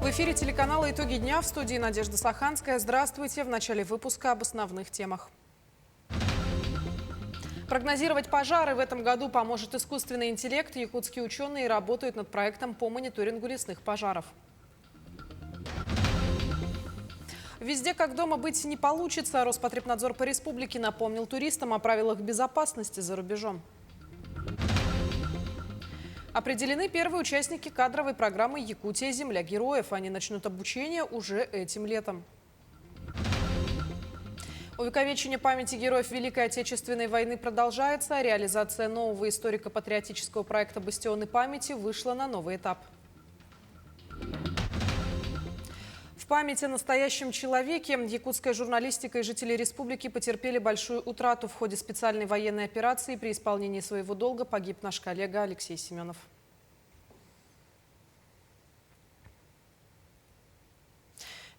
В эфире телеканала «Итоги дня», в студии Надежда Саханская. Здравствуйте. В начале выпуска об основных темах. Прогнозировать пожары в этом году поможет искусственный интеллект. Якутские ученые работают над проектом по мониторингу лесных пожаров. Везде как дома быть не получится. Роспотребнадзор по республике напомнил туристам о правилах безопасности за рубежом. Определены первые участники кадровой программы «Якутия. Земля героев». Они начнут обучение уже этим летом. Увековечение памяти героев Великой Отечественной войны продолжается. Реализация нового историко-патриотического проекта «Бастионы памяти» вышла на новый этап. В память о настоящем человеке якутская журналистика и жители республики потерпели большую утрату. В ходе специальной военной операции при исполнении своего долга погиб наш коллега Алексей Семенов.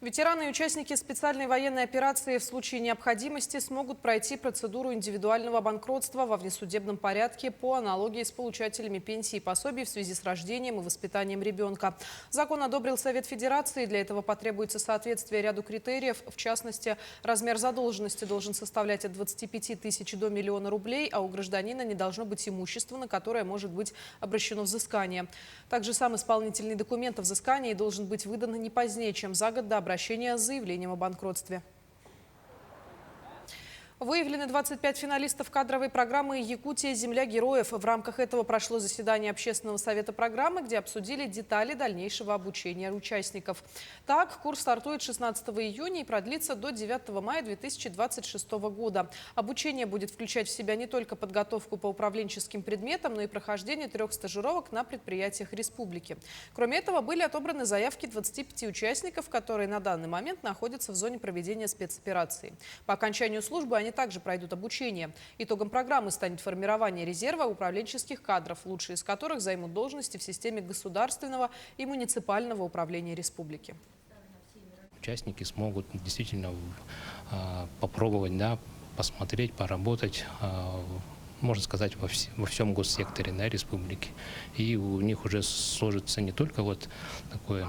Ветераны и участники специальной военной операции в случае необходимости смогут пройти процедуру индивидуального банкротства во внесудебном порядке по аналогии с получателями пенсии и пособий в связи с рождением и воспитанием ребенка. Закон одобрил Совет Федерации. Для этого потребуется соответствие ряду критериев. В частности, размер задолженности должен составлять от 25 тысяч до 1 миллиона рублей, а у гражданина не должно быть имущества, на которое может быть обращено взыскание. Также сам исполнительный документ о взыскании должен быть выдан не позднее, чем за год до обращения с заявлением о банкротстве. Выявлены 25 финалистов кадровой программы «Якутия. Земля героев». В рамках этого прошло заседание Общественного совета программы, где обсудили детали дальнейшего обучения участников. Так, курс стартует 16 июня и продлится до 9 мая 2026 года. Обучение будет включать в себя не только подготовку по управленческим предметам, но и прохождение 3 стажировок на предприятиях республики. Кроме этого, были отобраны заявки 25 участников, которые на данный момент находятся в зоне проведения спецоперации. По окончанию службы они также пройдут обучение. Итогом программы станет формирование резерва управленческих кадров, лучшие из которых займут должности в системе государственного и муниципального управления республики. Участники смогут действительно попробовать, посмотреть, поработать, можно сказать, во всем госсекторе республики. И у них уже сложится не только такое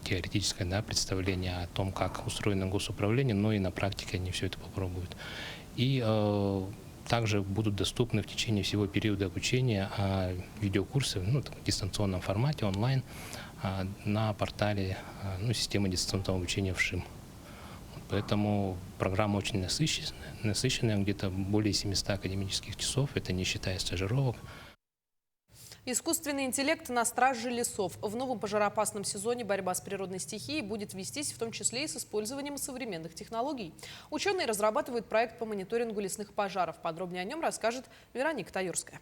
теоретическое представление о том, как устроено госуправление, но и на практике они все это попробуют. И также будут доступны в течение всего периода обучения видеокурсы в дистанционном формате, онлайн, на портале системы дистанционного обучения ВШИМ. Поэтому программа очень насыщенная, где-то более 700 академических часов, это не считая стажировок. Искусственный интеллект на страже лесов. В новом пожароопасном сезоне борьба с природной стихией будет вестись в том числе и с использованием современных технологий. Ученые разрабатывают проект по мониторингу лесных пожаров. Подробнее о нем расскажет Вероника Таюрская.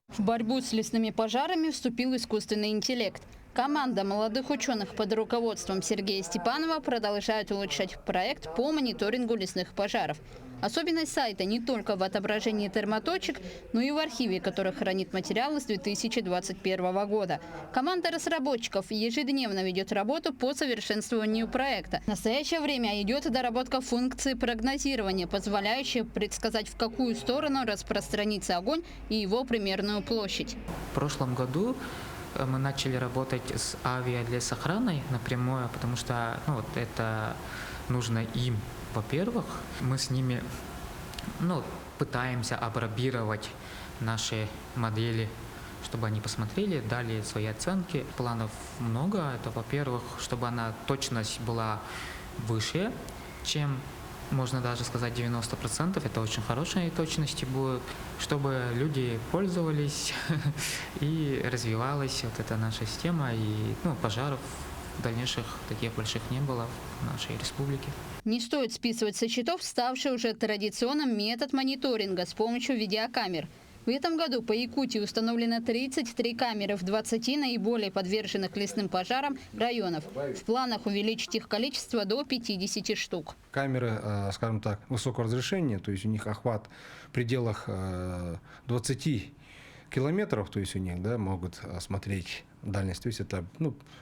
В борьбу с лесными пожарами вступил искусственный интеллект. Команда молодых ученых под руководством Сергея Степанова продолжает улучшать проект по мониторингу лесных пожаров. Особенность сайта не только в отображении термоточек, но и в архиве, который хранит материалы с 2021 года. Команда разработчиков ежедневно ведет работу по совершенствованию проекта. В настоящее время идет доработка функции прогнозирования, позволяющей предсказать, в какую сторону распространится огонь и его примерную площадь. В прошлом году мы начали работать с авиалесохраной напрямую, потому что это нужно им. Во-первых, мы с ними пытаемся апробировать наши модели, чтобы они посмотрели, дали свои оценки. Планов много. Это, во-первых, чтобы точность была выше, чем, можно даже сказать, 90%. Это очень хорошие точности будет, чтобы люди пользовались и развивалась эта наша система, и пожаров дальнейших таких больших не было в нашей республике. Не стоит списывать со счетов ставший уже традиционным метод мониторинга с помощью видеокамер. В этом году по Якутии установлено 33 камеры в 20 наиболее подверженных лесным пожарам районов. В планах увеличить их количество до 50 штук. Камеры, скажем так, высокого разрешения, то есть у них охват в пределах 20 километров, то есть у них могут смотреть дальность. То есть это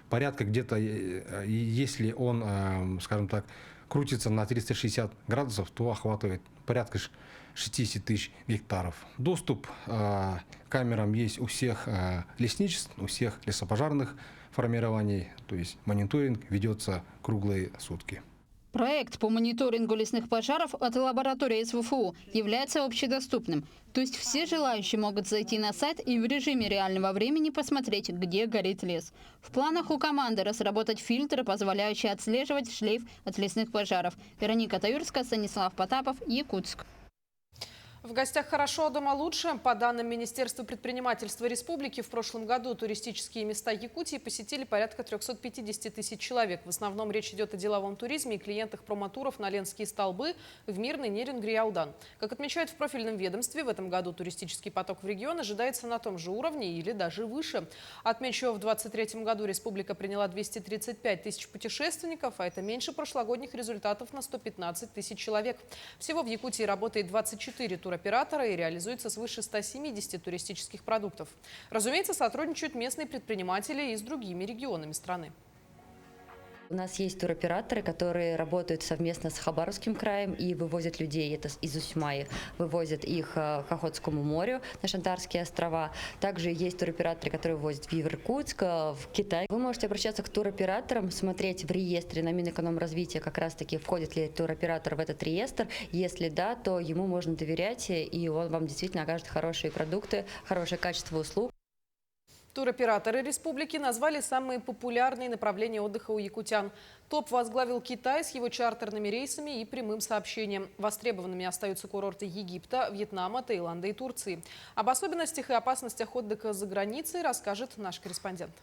порядка где-то, если он, скажем так, крутится на 360 градусов, то охватывает порядка 60 тысяч гектаров. Доступ к камерам есть у всех лесничеств, у всех лесопожарных формирований, то есть мониторинг ведется круглые сутки. Проект по мониторингу лесных пожаров от лаборатории СВФУ является общедоступным. То есть все желающие могут зайти на сайт и в режиме реального времени посмотреть, где горит лес. В планах у команды разработать фильтры, позволяющие отслеживать шлейф от лесных пожаров. Вероника Таюрская, Станислав Потапов, Якутск. В гостях хорошо, а дома лучше. По данным Министерства предпринимательства республики, в прошлом году туристические места Якутии посетили порядка 350 тысяч человек. В основном речь идет о деловом туризме и клиентах промотуров на Ленские столбы в Мирный, Нерингри и Аудан. Как отмечают в профильном ведомстве, в этом году туристический поток в регион ожидается на том же уровне или даже выше. Отмечу, в 2023 году республика приняла 235 тысяч путешественников, а это меньше прошлогодних результатов на 115 тысяч человек. Всего в Якутии работает 24 туроператора и реализуется свыше 170 туристических продуктов. Разумеется, сотрудничают местные предприниматели и с другими регионами страны. У нас есть туроператоры, которые работают совместно с Хабаровским краем и вывозят людей, это из Усьмаи, вывозят их к Охотскому морю, на Шантарские острова. Также есть туроператоры, которые вывозят в Иркутск, в Китай. Вы можете обращаться к туроператорам, смотреть в реестре на Минэкономразвития, как раз-таки входит ли туроператор в этот реестр. Если да, то ему можно доверять, и он вам действительно окажет хорошие продукты, хорошее качество услуг. Туроператоры республики назвали самые популярные направления отдыха у якутян. Топ возглавил Китай с его чартерными рейсами и прямым сообщением. Востребованными остаются курорты Египта, Вьетнама, Таиланда и Турции. Об особенностях и опасностях отдыха за границей расскажет наш корреспондент.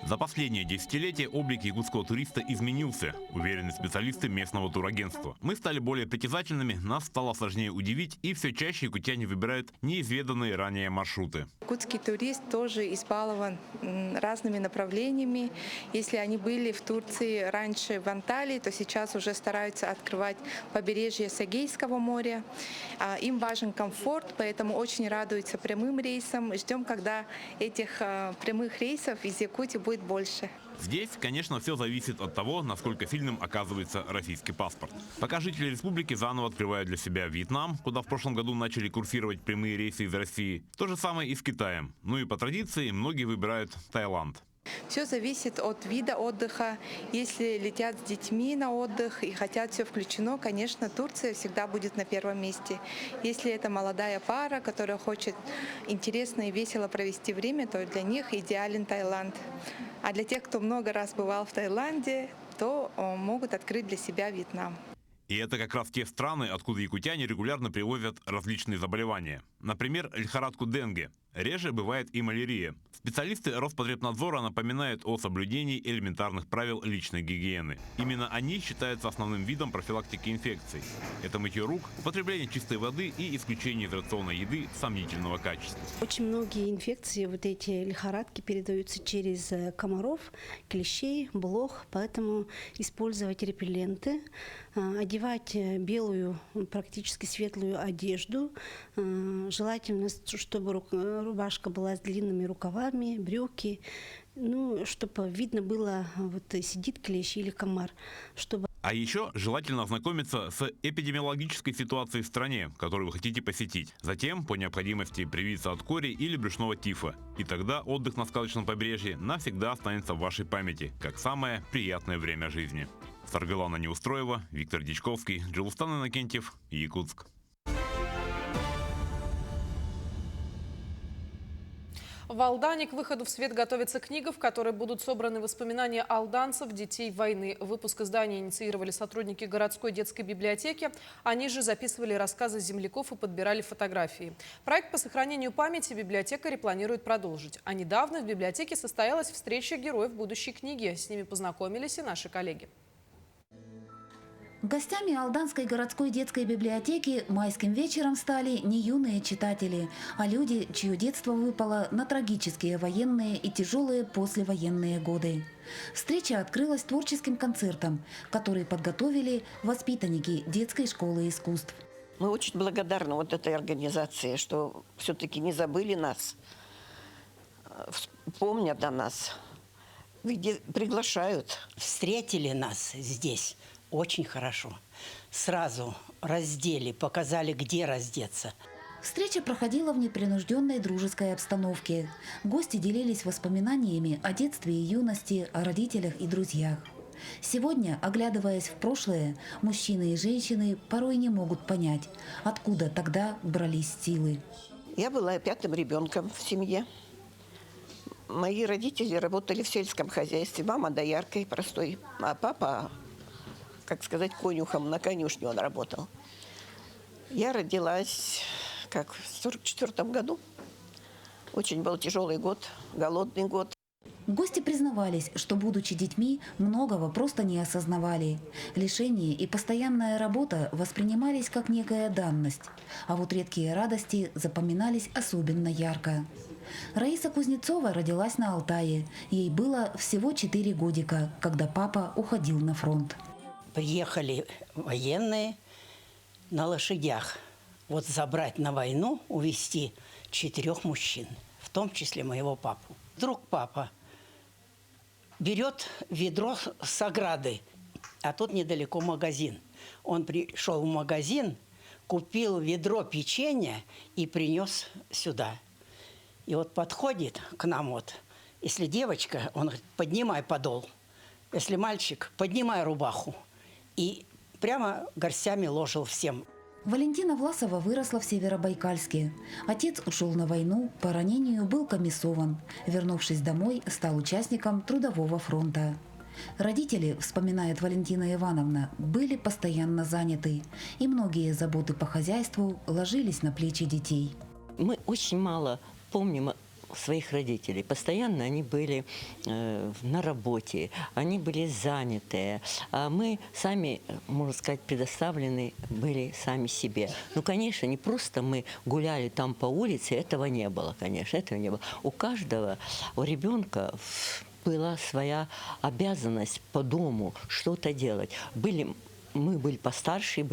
За последнее десятилетие облик якутского туриста изменился, уверены специалисты местного турагентства. Мы стали более притязательными, нас стало сложнее удивить, и все чаще якутяне выбирают неизведанные ранее маршруты. Якутский турист тоже избалован разными направлениями. Если они были в Турции раньше в Анталии, то сейчас уже стараются открывать побережье Эгейского моря. Им важен комфорт, поэтому очень радуются прямым рейсам. Ждем, когда этих прямых рейсов из Якутии будет больше. Здесь, конечно, все зависит от того, насколько сильным оказывается российский паспорт. Пока жители республики заново открывают для себя Вьетнам, куда в прошлом году начали курсировать прямые рейсы из России. То же самое и с Китаем. Ну и по традиции многие выбирают Таиланд. Все зависит от вида отдыха. Если летят с детьми на отдых и хотят все включено, конечно, Турция всегда будет на первом месте. Если это молодая пара, которая хочет интересно и весело провести время, то для них идеален Таиланд. А для тех, кто много раз бывал в Таиланде, то могут открыть для себя Вьетнам. И это как раз те страны, откуда якутяне регулярно привозят различные заболевания. Например, лихорадку денге. Реже бывает и малярия. Специалисты Роспотребнадзора напоминают о соблюдении элементарных правил личной гигиены. Именно они считаются основным видом профилактики инфекций. Это мытье рук, употребление чистой воды и исключение из рациона еды сомнительного качества. Очень многие инфекции, вот эти лихорадки, передаются через комаров, клещей, блох, поэтому использовать репелленты, одевать белую, практически светлую одежду, желательно, чтобы рубашка была с длинными рукавами, брюки, чтобы видно было, вот сидит клещ или комар, чтобы... А еще желательно ознакомиться с эпидемиологической ситуацией в стране, которую вы хотите посетить. Затем, по необходимости, привиться от кори или брюшного тифа. И тогда отдых на сказочном побережье навсегда останется в вашей памяти, как самое приятное время жизни. Саргалана Неустроева, Виктор Дичковский, Джилустан Иннокентьев, Якутск. В Алдане к выходу в свет готовится книга, в которой будут собраны воспоминания алданцев, детей войны. Выпуск издания инициировали сотрудники городской детской библиотеки. Они же записывали рассказы земляков и подбирали фотографии. Проект по сохранению памяти библиотекари планируют продолжить. А недавно в библиотеке состоялась встреча героев будущей книги. С ними познакомились и наши коллеги. Гостями Алданской городской детской библиотеки майским вечером стали не юные читатели, а люди, чье детство выпало на трагические военные и тяжелые послевоенные годы. Встреча открылась творческим концертом, который подготовили воспитанники детской школы искусств. Мы очень благодарны вот этой организации, что все-таки не забыли нас, помнят о нас, где приглашают. Встретили нас здесь очень хорошо. Сразу раздели, показали, где раздеться. Встреча проходила в непринужденной дружеской обстановке. Гости делились воспоминаниями о детстве и юности, о родителях и друзьях. Сегодня, оглядываясь в прошлое, мужчины и женщины порой не могут понять, откуда тогда брались силы. Я была 5-м ребенком в семье. Мои родители работали в сельском хозяйстве. Мама дояркой простой, а папа, как сказать, конюхом, на конюшне он работал. Я родилась в 1944 году. Очень был тяжелый год, голодный год. Гости признавались, что, будучи детьми, многого просто не осознавали. Лишение и постоянная работа воспринимались как некая данность, а вот редкие радости запоминались особенно ярко. Раиса Кузнецова родилась на Алтае. Ей было всего 4 годика, когда папа уходил на фронт. Приехали военные на лошадях. Вот забрать на войну, увезти 4 мужчин, в том числе моего папу. Вдруг папа берет ведро с ограды, а тут недалеко магазин. Он пришел в магазин, купил ведро печенья и принес сюда. И вот подходит к нам вот, если девочка, он говорит, поднимай подол. Если мальчик, поднимай рубаху. И прямо горстями ложил всем. Валентина Власова выросла в Северобайкальске. Отец ушел на войну, по ранению был комиссован. Вернувшись домой, стал участником Трудового фронта. Родители, вспоминает Валентина Ивановна, были постоянно заняты. И многие заботы по хозяйству ложились на плечи детей. Мы очень мало помним своих родителей. Постоянно они были на работе, они были заняты. А мы сами, можно сказать, предоставлены были сами себе. Ну, конечно, не просто мы гуляли там по улице, этого не было, конечно, этого не было. У каждого, у ребенка была своя обязанность по дому что-то делать. Мы были постарше,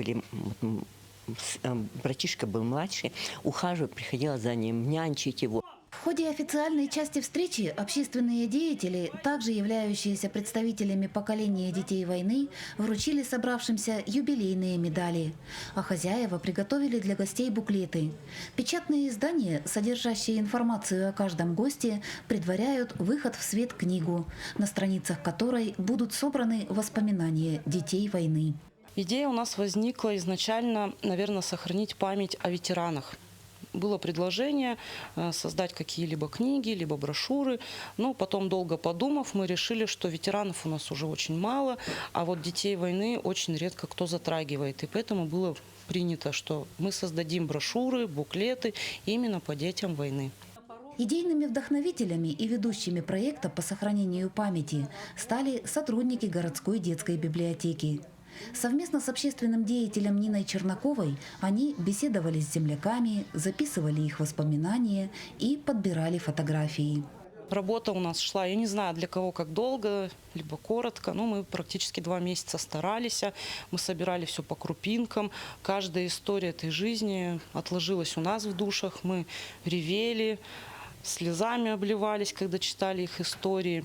братишка был младший, ухаживать, приходилось за ним, нянчить его. В ходе официальной части встречи общественные деятели, также являющиеся представителями поколения детей войны, вручили собравшимся юбилейные медали. А хозяева приготовили для гостей буклеты. Печатные издания, содержащие информацию о каждом госте, предваряют выход в свет книгу, на страницах которой будут собраны воспоминания детей войны. Идея у нас возникла изначально, наверное, сохранить память о ветеранах. Было предложение создать какие-либо книги, либо брошюры, но потом, долго подумав, мы решили, что ветеранов у нас уже очень мало, а вот детей войны очень редко кто затрагивает. И поэтому было принято, что мы создадим брошюры, буклеты именно по детям войны. Идейными вдохновителями и ведущими проекта по сохранению памяти стали сотрудники городской детской библиотеки. Совместно с общественным деятелем Ниной Чернаковой они беседовали с земляками, записывали их воспоминания и подбирали фотографии. Работа у нас шла, я не знаю, для кого как долго, либо коротко, но мы практически 2 месяца старались. Мы собирали все по крупинкам. Каждая история этой жизни отложилась у нас в душах. Мы ревели, слезами обливались, когда читали их истории.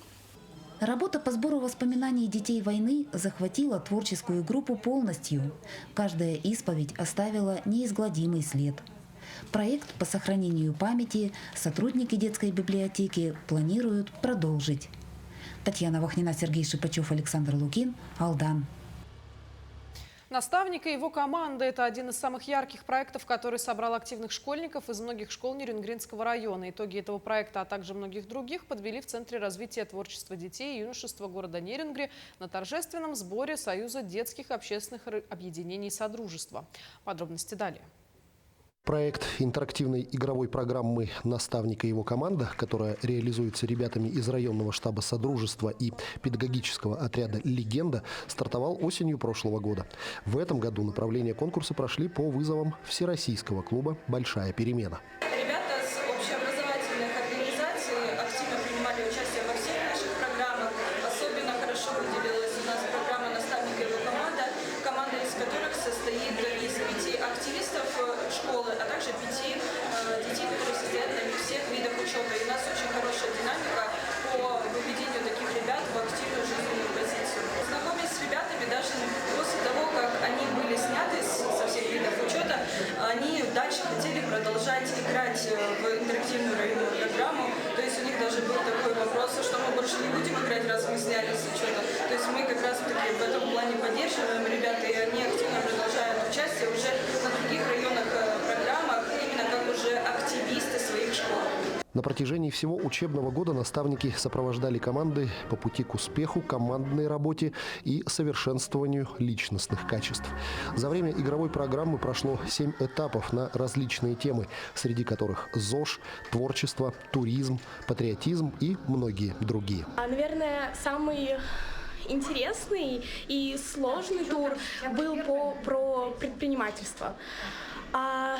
Работа по сбору воспоминаний детей войны захватила творческую группу полностью. Каждая исповедь оставила неизгладимый след. Проект по сохранению памяти сотрудники детской библиотеки планируют продолжить. Татьяна Вахнина, Сергей Шипачев, Александр Лукин, Алдан. Наставник и его команда – это один из самых ярких проектов, который собрал активных школьников из многих школ Нерюнгринского района. Итоги этого проекта, а также многих других, подвели в Центре развития творчества детей и юношества города Нерюнгри на торжественном сборе Союза детских общественных объединений «Содружество». Подробности далее. Проект интерактивной игровой программы «Наставник и его команда», которая реализуется ребятами из районного штаба Содружества и педагогического отряда «Легенда», стартовал осенью прошлого года. В этом году направления конкурса прошли по вызовам Всероссийского клуба «Большая перемена». Ребята с общеобразовательных организаций активно принимали участие во всех наших программах. Особенно хорошо выделилась у нас программа «Наставник и его команда», команда из которых состоит из 5 активистов школы, а также 5 детей, которые состоят на всех видах учета. И у нас очень хорошая динамика по выведению таких ребят в активную жизненную позицию. Знакомясь с ребятами, даже после того, как они были сняты со всех видов учета, они дальше хотели продолжать играть в интерактивную районную программу. То есть у них даже был такой вопрос, что мы больше не будем играть, раз мы снялись и что-то. То есть мы как раз таки в этом плане поддерживаем ребят, и они активно продолжают участие уже на других районных программах, именно как уже активисты своих школ. На протяжении всего учебного года наставники сопровождали команды по пути к успеху, командной работе и совершенствованию личностных качеств. За время игровой программы прошло 7 этапов на различные темы, среди которых ЗОЖ, творчество, туризм, патриотизм и многие другие. Наверное, самый интересный и сложный тур был про предпринимательство. А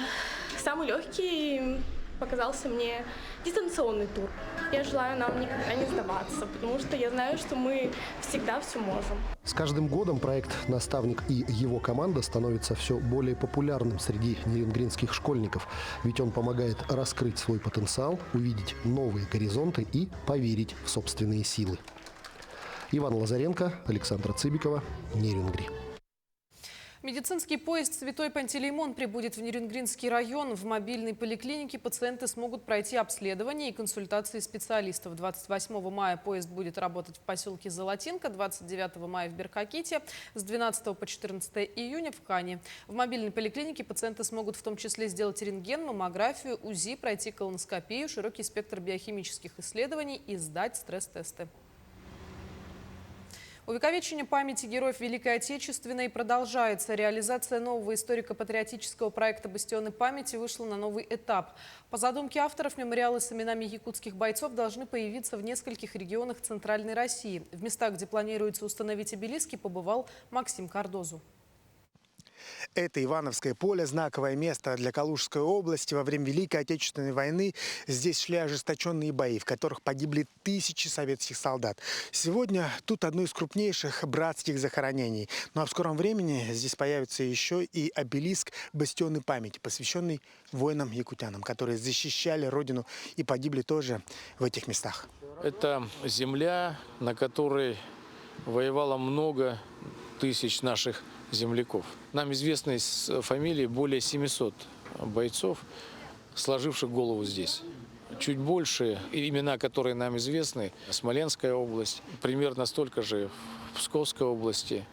самый легкий показался мне дистанционный тур. Я желаю нам никогда не сдаваться, потому что я знаю, что мы всегда все можем. С каждым годом проект «Наставник» и его команда становится все более популярным среди нерюнгринских школьников, ведь он помогает раскрыть свой потенциал, увидеть новые горизонты и поверить в собственные силы. Иван Лазаренко, Александра Цыбикова, Нерюнгри. Медицинский поезд «Святой Пантелеймон» прибудет в Нерюнгринский район. В мобильной поликлинике пациенты смогут пройти обследование и консультации специалистов. 28 мая поезд будет работать в поселке Золотинка, 29 мая в Беркаките, с 12 по 14 июня в Кане. В мобильной поликлинике пациенты смогут в том числе сделать рентген, маммографию, УЗИ, пройти колоноскопию, широкий спектр биохимических исследований и сдать стресс-тесты. Увековечение памяти героев Великой Отечественной продолжается. Реализация нового историко-патриотического проекта «Бастионы памяти» вышла на новый этап. По задумке авторов, мемориалы с именами якутских бойцов должны появиться в нескольких регионах Центральной России. В местах, где планируется установить обелиски, побывал Максим Кардозу. Это Ивановское поле – знаковое место для Калужской области. Во время Великой Отечественной войны здесь шли ожесточенные бои, в которых погибли тысячи советских солдат. Сегодня тут одно из крупнейших братских захоронений. Ну а в скором времени здесь появится еще и обелиск «Бастионы памяти», посвященный воинам-якутянам, которые защищали родину и погибли тоже в этих местах. Это земля, на которой воевало много тысяч наших земляков. Нам известны фамилии более 700 бойцов, сложивших голову здесь. Чуть больше имена, которые нам известны: Смоленская область, примерно столько же в Псковской области.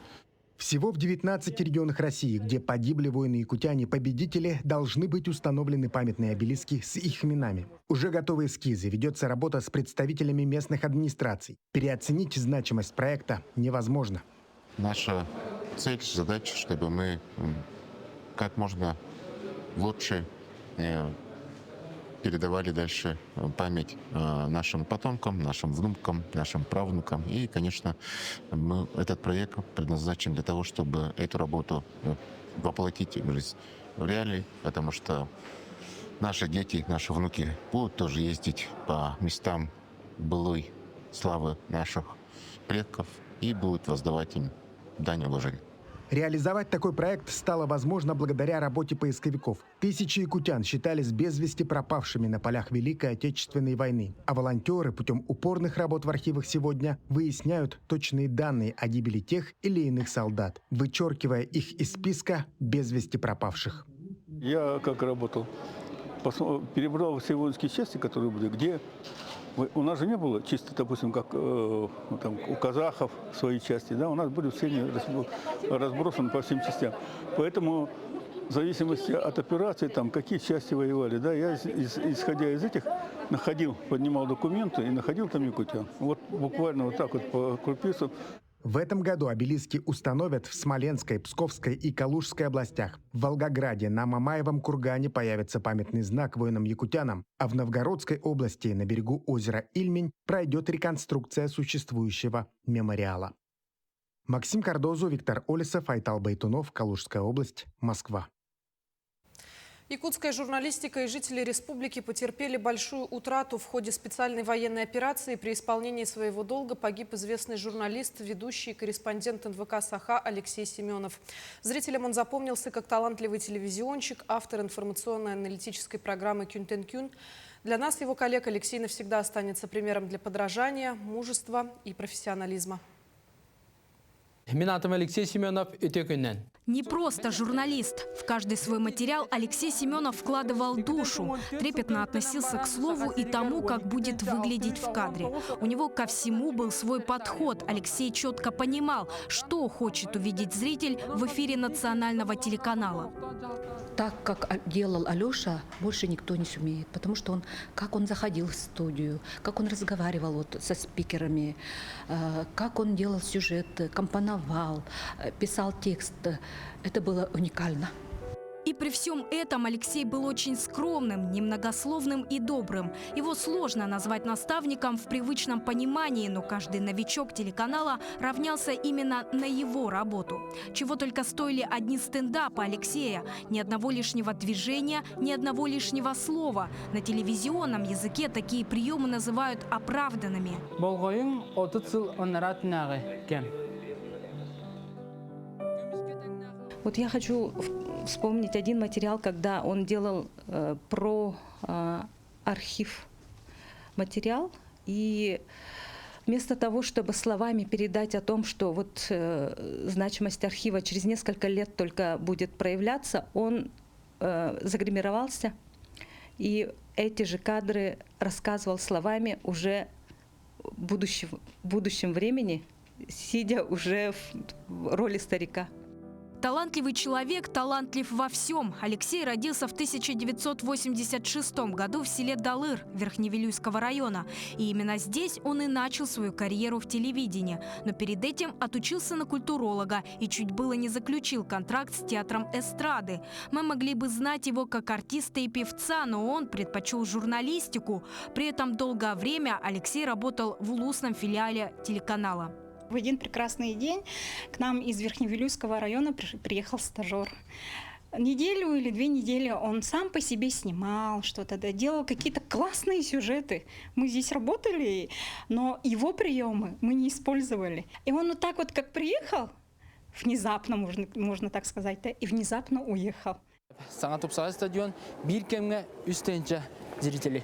Всего в 19 регионах России, где погибли воины-якутяне-победители, должны быть установлены памятные обелиски с их именами. Уже готовы эскизы, ведется работа с представителями местных администраций. Переоценить значимость проекта невозможно. Наша цель, задача, чтобы мы как можно лучше передавали дальше память нашим потомкам, нашим внукам, нашим правнукам. И, конечно, этот проект предназначен для того, чтобы эту работу воплотить в жизнь в реалии, потому что наши дети, наши внуки будут тоже ездить по местам былой славы наших предков и будут воздавать им дань уважения. Реализовать такой проект стало возможно благодаря работе поисковиков. Тысячи якутян считались без вести пропавшими на полях Великой Отечественной войны. А волонтеры путем упорных работ в архивах сегодня выясняют точные данные о гибели тех или иных солдат, вычеркивая их из списка без вести пропавших. Я как работал? Перебрал все воинские части, которые были, где... У нас же не было чисто, допустим, как там, у казахов свои части, да, у нас были все разбросаны по всем частям. Поэтому в зависимости от операции, там, какие части воевали, да, я, исходя из этих, поднимал документы и находил там якутян. Вот буквально вот так вот по крупицам. В этом году обелиски установят в Смоленской, Псковской и Калужской областях. В Волгограде на Мамаевом кургане появится памятный знак воинам-якутянам, а в Новгородской области на берегу озера Ильмень пройдет реконструкция существующего мемориала. Максим Кардозу, Виктор Олесов, Айтал Байтунов, Калужская область, Москва. Якутская журналистика и жители республики потерпели большую утрату. В ходе специальной военной операции при исполнении своего долга погиб известный журналист, ведущий и корреспондент НВК «Саха» Алексей Семенов. Зрителям он запомнился как талантливый телевизионщик, автор информационно-аналитической программы «Кюнтен-Кюн». Для нас его коллег Алексей навсегда останется примером для подражания, мужества и профессионализма. Мен атым Алексей Семенов, Өтекөннен. Не просто журналист. В каждый свой материал Алексей Семенов вкладывал душу, трепетно относился к слову и тому, как будет выглядеть в кадре. У него ко всему был свой подход. Алексей четко понимал, что хочет увидеть зритель в эфире национального телеканала. Так, как делал Алеша, больше никто не сумеет, потому что как он заходил в студию, как он разговаривал со спикерами, как он делал сюжет, компоновал, писал текст. Это было уникально. И при всем этом Алексей был очень скромным, немногословным и добрым. Его сложно назвать наставником в привычном понимании, но каждый новичок телеканала равнялся именно на его работу. Чего только стоили одни стендапы Алексея. Ни одного лишнего движения, ни одного лишнего слова. На телевизионном языке такие приемы называют оправданными. Вот я хочу вспомнить один материал, когда он делал про архив материал. И вместо того, чтобы словами передать о том, что вот значимость архива через несколько лет только будет проявляться, он загримировался и эти же кадры рассказывал словами уже в будущем времени, сидя уже в роли старика. Талантливый человек, талантлив во всем. Алексей родился в 1986 году в селе Далыр Верхневилюйского района. И именно здесь он и начал свою карьеру в телевидении. Но перед этим отучился на культуролога и чуть было не заключил контракт с театром эстрады. Мы могли бы знать его как артиста и певца, но он предпочел журналистику. При этом долгое время Алексей работал в улусном филиале телеканала. В один прекрасный день к нам из Верхневилюйского района приехал стажер. Неделю или 2 недели он сам по себе снимал что-то, делал какие-то классные сюжеты. Мы здесь работали, но его приемы мы не использовали. И он вот так вот, как приехал, внезапно, можно так сказать, да, и внезапно уехал. Саңатупсаға стадион бір кемге үстенче зрители.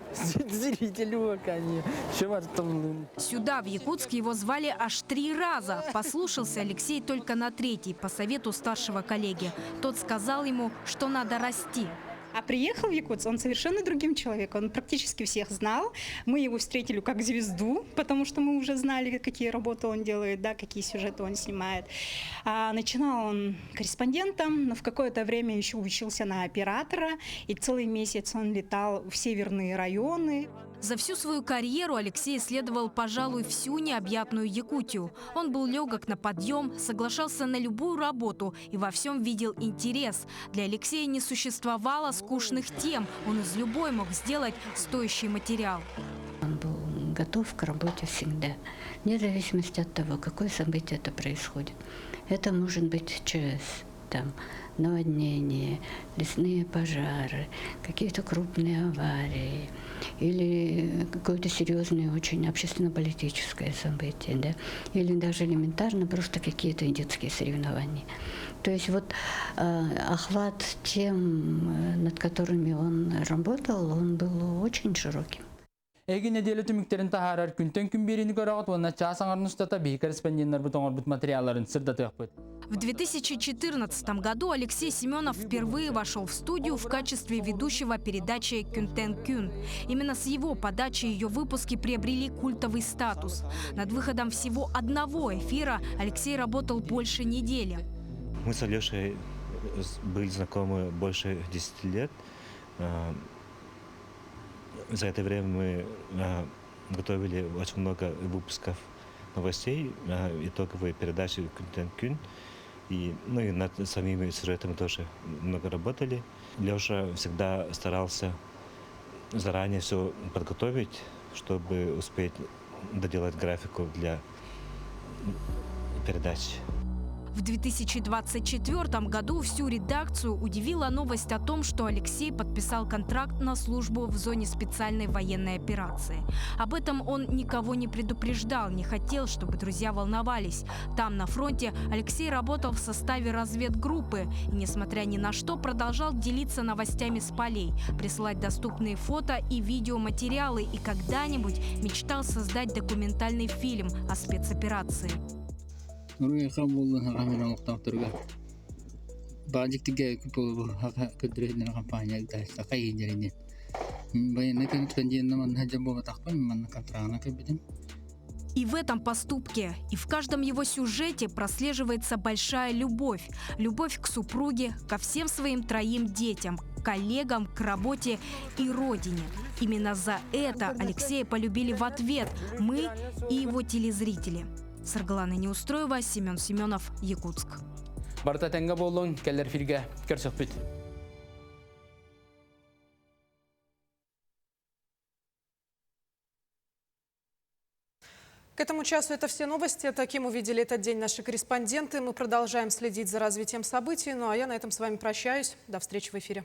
Сюда, в Якутск, его звали аж 3 раза. Послушался Алексей только на 3-й по совету старшего коллеги. Тот сказал ему, что надо расти. А приехал в Якутск, он совершенно другим человеком. Он практически всех знал. Мы его встретили как звезду, потому что мы уже знали, какие работы он делает, да, какие сюжеты он снимает. Начинал он корреспондентом, но в какое-то время еще учился на оператора. И целый месяц он летал в северные районы. За всю свою карьеру Алексей исследовал, пожалуй, всю необъятную Якутию. Он был легок на подъем, соглашался на любую работу и во всем видел интерес. Для Алексея не существовало скучных тем. Он из любой мог сделать стоящий материал. Он был готов к работе всегда, вне зависимости от того, какое событие это происходит. Это может быть ЧС, там, наводнения, лесные пожары, какие-то крупные аварии или какое-то серьезное очень общественно-политическое событие, да? Или даже элементарно просто какие-то детские соревнования. То есть вот охват тем, над которыми он работал, он был очень широким. Эги неделе түмүктерин тахарар күнтен күн берини көрөгөт, онна чаасаңарын устата бей корреспонденттер бутоңорбут материалларын сырдатыакпыт. В 2014 году Алексей Семенов впервые вошел в студию в качестве ведущего передачи «Күнтен күн». Именно с его подачи ее выпуски приобрели культовый статус. Над выходом всего одного эфира Алексей работал больше недели. Мы с Алешей были знакомы больше 10 лет. За это время мы готовили очень много выпусков новостей, итоговые передачи «Күнтен күн». И над самими сюжетами тоже много работали. Леша всегда старался заранее все подготовить, чтобы успеть доделать графику для передач. В 2024 году всю редакцию удивила новость о том, что Алексей подписал контракт на службу в зоне специальной военной операции. Об этом он никого не предупреждал, не хотел, чтобы друзья волновались. Там, на фронте, Алексей работал в составе разведгруппы и, несмотря ни на что, продолжал делиться новостями с полей, присылать доступные фото и видеоматериалы и когда-нибудь мечтал создать документальный фильм о спецоперации. Нуруя хамулы хамиран уктавтырга. Бажик тиге купу кыдрыдын компания дайса кайынжеринен. Баяна кенттен женнаман хаджабова тахпан манна катрана кабидин. И в этом поступке, и в каждом его сюжете прослеживается большая любовь. Любовь к супруге, ко всем своим 3 детям, коллегам, к работе и родине. Именно за это Алексея полюбили в ответ мы и его телезрители. Саргалана Неустроева, Семен Семенов, Якутск. Барта тенга болон, келлер фирге, керсөхпит. К этому часу это все новости. Таким увидели этот день наши корреспонденты. Мы продолжаем следить за развитием событий. Ну а я на этом с вами прощаюсь. До встречи в эфире.